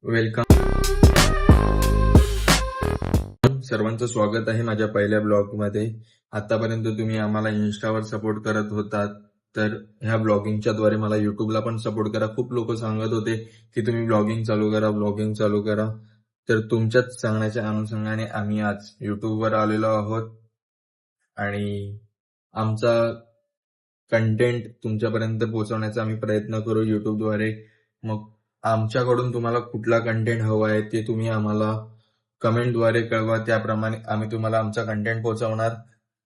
Welcome. सर्वांचं स्वागत आहे माझ्या पहिल्या ब्लॉग मध्ये. आतापर्यंत तुम्ही आम्हाला इन्स्टावर सपोर्ट करत होतात, तर ह्या ब्लॉगिंगच्या द्वारे मला युट्यूबला पण सपोर्ट करा. खूप लोक सांगत होते की तुम्ही ब्लॉगिंग चालू करा, ब्लॉगिंग चालू करा. तर तुमच्याच सांगण्याच्या अनुषंगाने आम्ही आज युट्यूबवर आलेलो आहोत आणि आमचा कंटेंट तुमच्यापर्यंत पोहोचवण्याचा आम्ही प्रयत्न करू युट्यूबद्वारे. मग आमच्याकडून तुम्हाला कुठला कंटेंट हवा आहे ते तुम्ही आम्हाला कमेंटद्वारे कळवा, त्याप्रमाणे आम्ही तुम्हाला आमचा कंटेंट पोहोचवणार.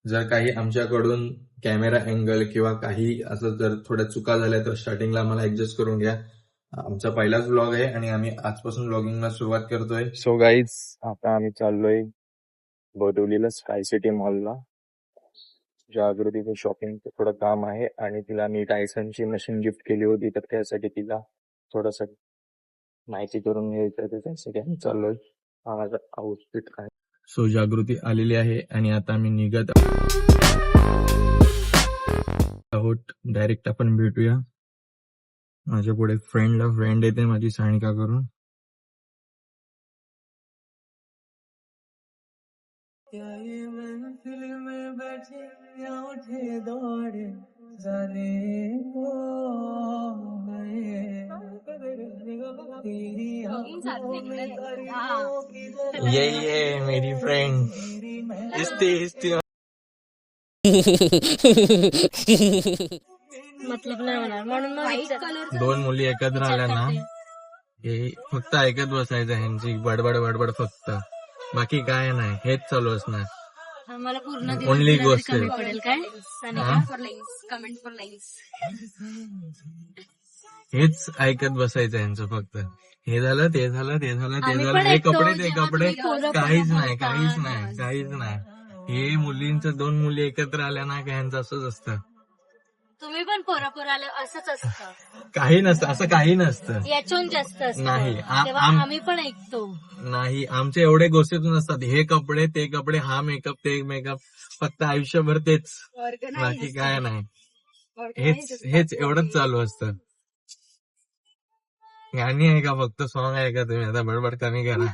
जर काही आमच्याकडून कॅमेरा अँगल किंवा काही असं जर थोड्या चुका झाल्या तर स्टार्टिंगला आम्हाला ऍडजस्ट करून घ्या. आमचा पहिलाच ब्लॉग आहे आणि आम्ही आजपासून ब्लॉगिंगला सुरुवात करतोय. सो गाईज, आता आम्ही चाललोय बोरिवलीला स्काय सिटी मॉलला. जागृतीचं शॉपिंगचं थोडं काम आहे आणि तिला मी टायसनची मशीन गिफ्ट केली होती, तर त्यासाठी तिला थोडस माहिती करून घ्यायचं, तर त्यासाठी आम्ही चाललोय. हा माझा आउटफिट आहे. सो जागृती आलेली आहे आणि आता आम्ही निघत आहोत. डायरेक्ट आपण भेटूया. माझ्या पुढे फ्रेंड येते माझी सानिका करून. ये मेरी फ्रेंड इस्ती मतलब नाही होणार म्हणून मग दोन मुली एकत्र आल्या ना, हे फक्त ऐकत बसायचं ह्यांची बडबड बडबड फक्त, बाकी काय नाही. हेच चालू असणार. मला पूर्ण ओनली गोष्ट कमी पडेल काय हा? Comment for likes. हेच ऐकत बसायचं ह्यांचं फक्त. हे झालं ते झालं ते झालं ते आम्ही झालं, पण हे ऐकतो, कपडे ते जेव्हा कपडे, तुम्ही पोरं काहीच पोरं नाही काहीच बोलता. नाही काहीच नाही. हे मुलींचं दोन मुली एकत्र आल्या ना का ह्यांचं असंच असतं. तुम्ही पण पोरं आलं असंच असतं, काही नसतं, असं काही नसतं. याच्याहून जास्त असतं. नाही, तेव्हा आम्ही पण ऐकतो. नाही, आमच्या एवढे गोष्टीतून असतात. हे कपडे ते कपडे, हा मेकअप ते मेकअप, फक्त आयुष्यभर तेच, बाकी काय नाही. हेच एवढंच चालू असतं. गाणी आहे का फक्त, सॉंग आहे का? तुम्ही आता बडबड कमी करा.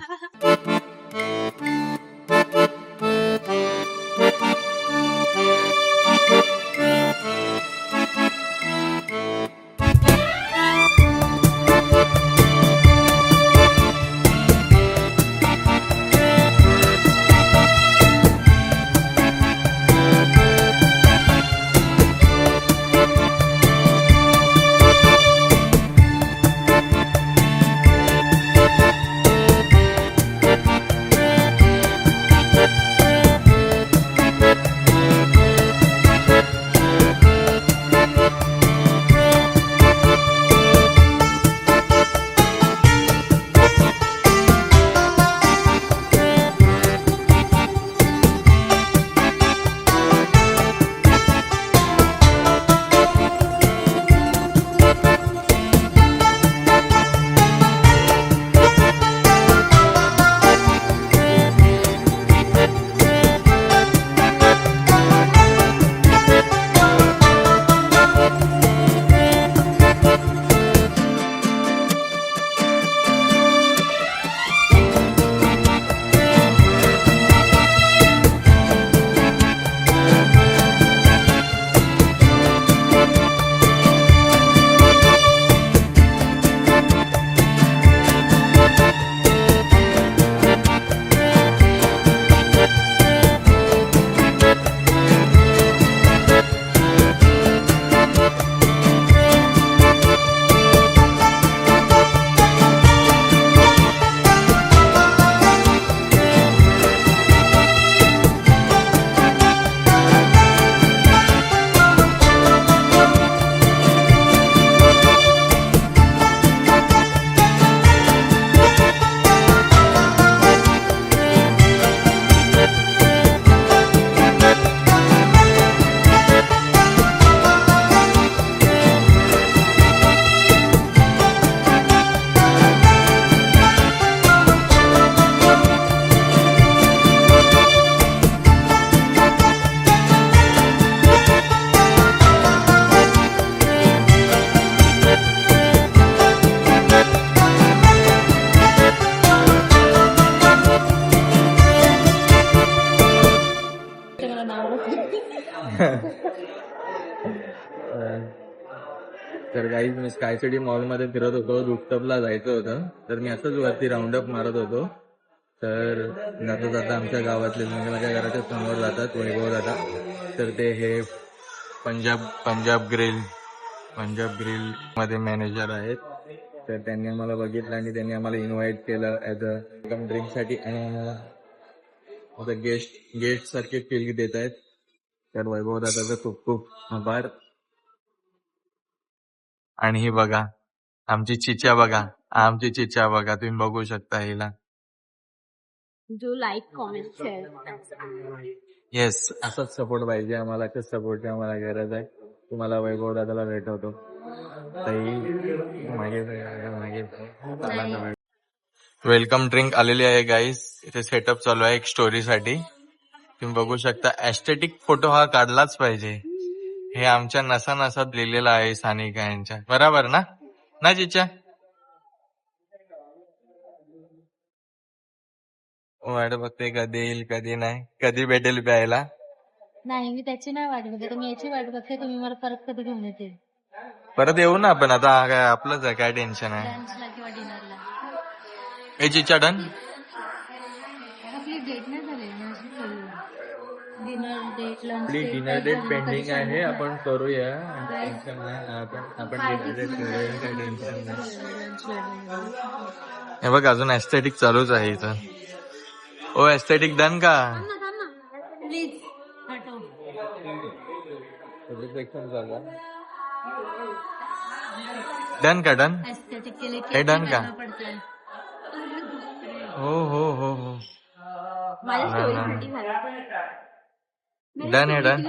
तर काही मी स्काय सिटी मॉलमध्ये फिरत होतो, रूफटॉपला जायचं होतं, तर मी असंच वरती राऊंडअप मारत होतो. तर जाता जाता आमच्या गावातले म्हणजे माझ्या घराच्या समोर जातात वैभव दादा. तर ते हे पंजाब ग्रिल मध्ये मॅनेजर आहेत. तर त्यांनी आम्हाला बघितलं आणि त्यांनी आम्हाला इन्व्हाइट केलं ऍज अ वेलकम ड्रिंक साठी आणि आम्हाला आता गेस्ट सारखे फील देत आहेत. तर वैभव दादाचा खूप खूप आभार. आणि ही बघा आमची चिच्या बघा तुम्ही बघू शकता हिला. जो लाईक कॉमेंट शेअर. येस, असाच सपोर्ट पाहिजे आम्हाला. अशाच सपोर्टची आम्हाला गरज आहे. तुम्हाला वैभव दादाला भेटवतो. वेलकम ड्रिंक आलेली आहे गाईस. इथे सेटअप चालू आहे एक स्टोरीसाठी. तुम्ही बघू शकता. एस्थेटिक फोटो हा काढलाच पाहिजे. हे आमच्या नसा नसात लिहिलेलं आहे सानिका यांच्या. बरोबर ना ना चिच्या? वाट बघते कधी येईल कधी नाही, कधी भेटेल प्यायला. नाही, मी त्याची नाही वाट बघते, तुम्ही याची वाट बघते. तुम्ही मला परत कधी घेऊन येते परत येऊ ना आपण. आता काय आपलंच आहे, काय टेन्शन आहे. लंचला किंवा डिनरला. हे चिच्या डन. आपली डेट नाही झाली डिनर डेट लंच आपली डिनर डेट पेंडिंग आहे, आपण करूया. टेन्शन नाही. आपण डिनर डेट करूया, काही टेन्शन नाही. हे बघ अजून एस्थेटिक चालूच आहे इथं. ओ एस्थेटिक डन का? प्लीज हटो. डन का? डन एस्थेटिक के लिए हे डन का? पडतंय. हो हो हो हो माझ्या स्टोरीसाठी डन आहे डन.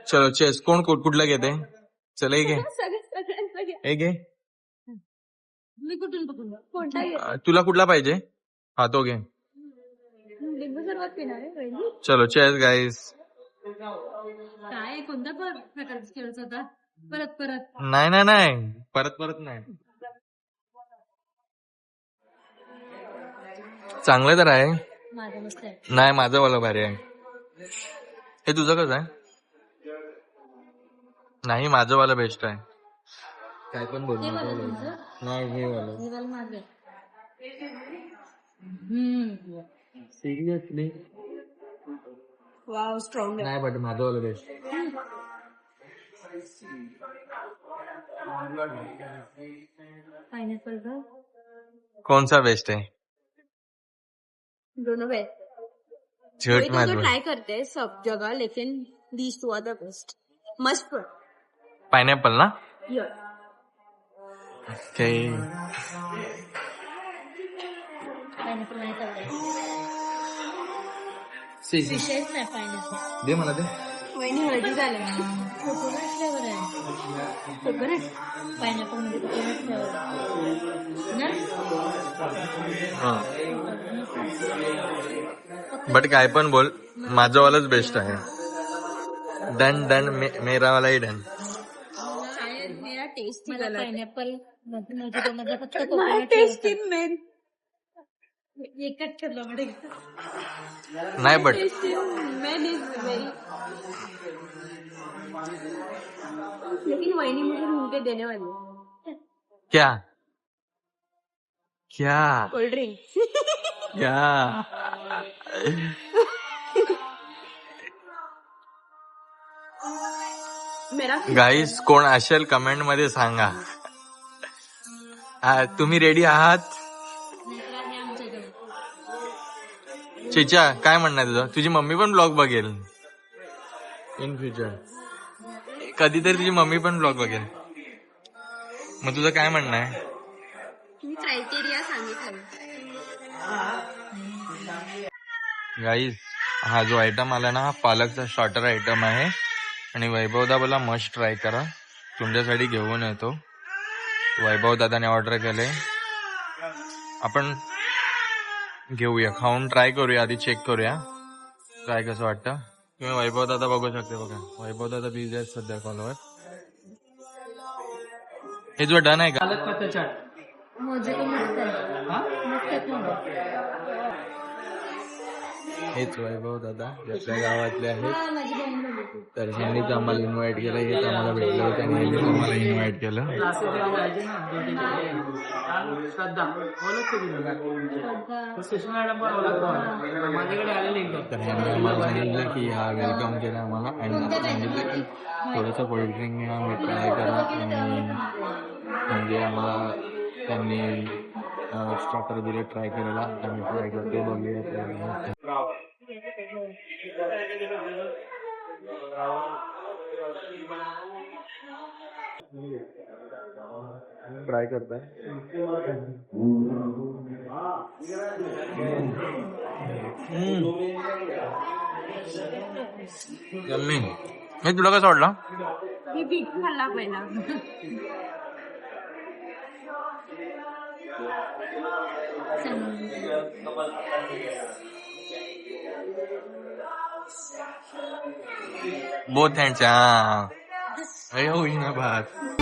चलो चेस. कोण कुठलं घेते? चल हे घे, हे घे. मी कुठून कोणता तुला कुठला पाहिजे? हा तो घे. लिंबू सर्वात पिणार आहे. चलो चेस गाईस. काय कोणत्या प्रकारचा खेळच होता? परत नाही परत नाही. चांगलं तर आहे. माझं मस्त आहे. नाही माझं वाला भारी आहे. हे तुझं कसं आहे? नाही माझं वाला बेस्ट आहे. काय पण बोल. हे वाला तुमचं? नाही हे वाला. हे वाला माझं. सिरियसली वाव स्ट्रॉंग नाही बट माझं वाला बेस्ट. पाइनएप्पल का कौन सा बेस्ट है? दोनों बेस्ट. झूठ मत बोल. ट्राई करते हैं सब जगह, लेकिन these two are the best. Must. Pineapple ना? Yes. Okay. पाइनएप्पल नाही चालत. सी विषयच नाही पाइनएप्पल. दे मला दे. वहिनी हळदी झालं. कोकोनट फ्लेवर आहे. कोकोनट पाइनएप्पल मध्ये कोकोनट फ्लेवर ना. बट काय पण बोल, माझं वालाच बेस्ट आहे. डन डन मेरा वालाही डन. शायद मेरा टेस्ट मला पाइनएप्पल मध्ये फक्त कोकोनट टेस्ट इन मेन एकच ठरलं पडेल. नाही बट मैन इज वेरी, लेकिन वहिनी मुझे ढूंढ के देने वाली. क्या क्या कोल्ड ड्रिंक. क्या मेरा गाईस कोण असेल कमेंट मध्ये सांगा. तुम्ही रेडी आहात? चिच्या काय म्हणणं आहे तुझं? तुझी मम्मी पण ब्लॉग बघेल इन फ्युचर. कधीतरी तुझी मम्मी पण ब्लॉग बघेल. मग तुझं काय म्हणणं आहे? तुम्ही क्रायटेरिया सांगितलं. गाईज हा जो आयटम आला ना, हा पालकचा स्टार्टर आयटम आहे आणि वैभव दादाला मस्ट ट्राय करा. तुमच्यासाठी घेऊन येतो. वैभव दादाने ऑर्डर केले. आपण घेऊया, खाऊन ट्राय करूया. आधी चेक करूया काय कसं वाटतं. तुम्ही वैभव दादा बघू शकते. बघा वैभव दादा बिझी आहेत सध्या कॉलवर. हे जो डन आहे का? मोजितो मस्त आहे. मस्त आहे ना. हेच वैभव दादा आपल्या गावातले आहेत. हा, माझी बहीण बोलली. तर ह्यांनीच आम्हाला इन्व्हाइट केलं, हेच आम्हाला भेटलं होतं आणि ह्यांनीच आम्हाला इन्व्हाइट केलं. तर ह्यांनी आम्हाला सांगितलं की हा वेलकम केलं आम्हाला आणि सांगितलं की थोडंसं कोल्ड ड्रिंक घ्या, मी ट्राय करा आणि म्हणजे आम्हाला त्यांनी स्टार्टर दिले ट्राय करायला. आम्ही ट्राय करतो, बघूया ट्राय करताय. यम्मी. हे तुला कसं वाटलं? मी बीट खाल्ला पहिला. बोथ हँडच्या. अरे होई ना भात.